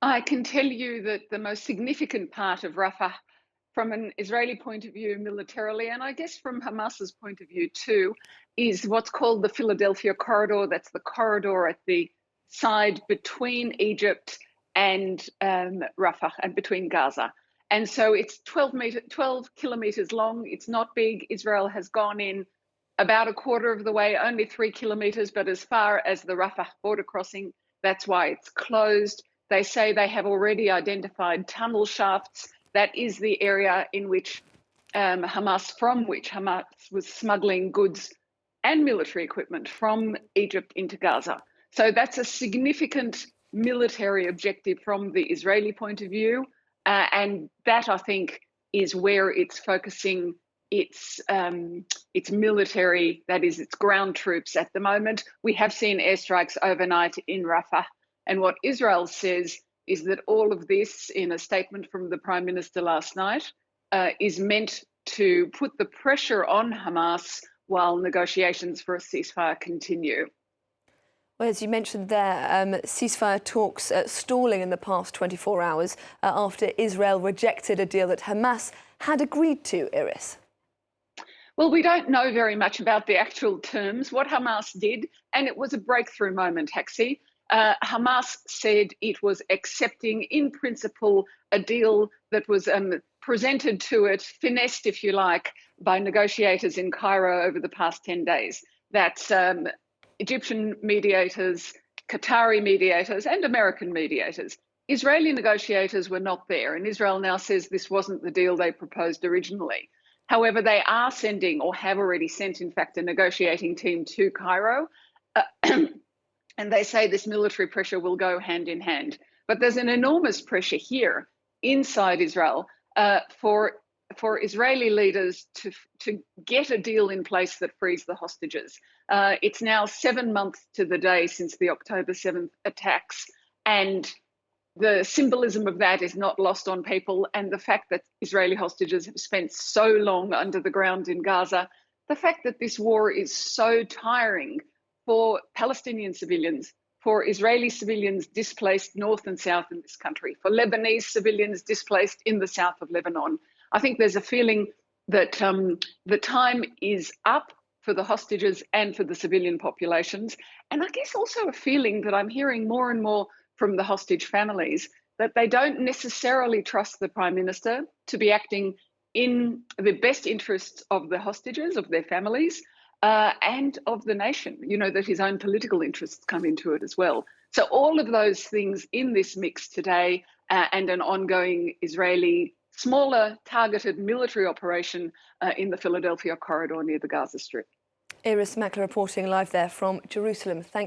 I can tell you that the most significant part of Rafah, from an Israeli point of view militarily, and I guess from Hamas's point of view too, is what's called the Philadelphia corridor. That's the corridor at the side between Egypt and Rafah and between Gaza. And so it's 12 kilometers long. It's not big. Israel has gone in about a quarter of the way, only 3 kilometers, but as far as the Rafah border crossing, that's why it's closed. They say they have already identified tunnel shafts. That is the area in which from which Hamas was smuggling goods and military equipment from Egypt into Gaza. So that's a significant military objective from the Israeli point of view. And that, I think, is where it's focusing its military, that is, its ground troops at the moment. We have seen airstrikes overnight in Rafah. And what Israel says is that all of this, in a statement from the Prime Minister last night, is meant to put the pressure on Hamas while negotiations for a ceasefire continue. Well, as you mentioned there, ceasefire talks stalling in the past 24 hours after Israel rejected a deal that Hamas had agreed to, Iris. Well, we don't know very much about the actual terms, what Hamas did, and it was a breakthrough moment, Haxi. Hamas said it was accepting, in principle, a deal that was presented to it, finessed, if you like, by negotiators in Cairo over the past 10 days. That's Egyptian mediators, Qatari mediators, and American mediators. Israeli negotiators were not there, and Israel now says this wasn't the deal they proposed originally. However, they are sending, or have already sent, in fact, a negotiating team to Cairo. And they say this military pressure will go hand in hand. But there's an enormous pressure here inside Israel for Israeli leaders to get a deal in place that frees the hostages. It's now 7 months to the day since the October 7th attacks, and the symbolism of that is not lost on people. And the fact that Israeli hostages have spent so long under the ground in Gaza, the fact that this war is so tiring for Palestinian civilians, for Israeli civilians displaced north and south in this country, for Lebanese civilians displaced in the south of Lebanon. I think there's a feeling that the time is up for the hostages and for the civilian populations. And I guess also a feeling that I'm hearing more and more from the hostage families, that they don't necessarily trust the Prime Minister to be acting in the best interests of the hostages, of their families, and of the nation, that his own political interests come into it as well. So all of those things in this mix today, and an ongoing Israeli, smaller targeted military operation in the Philadelphia corridor near the Gaza Strip. Iris Mackler reporting live there from Jerusalem. Thank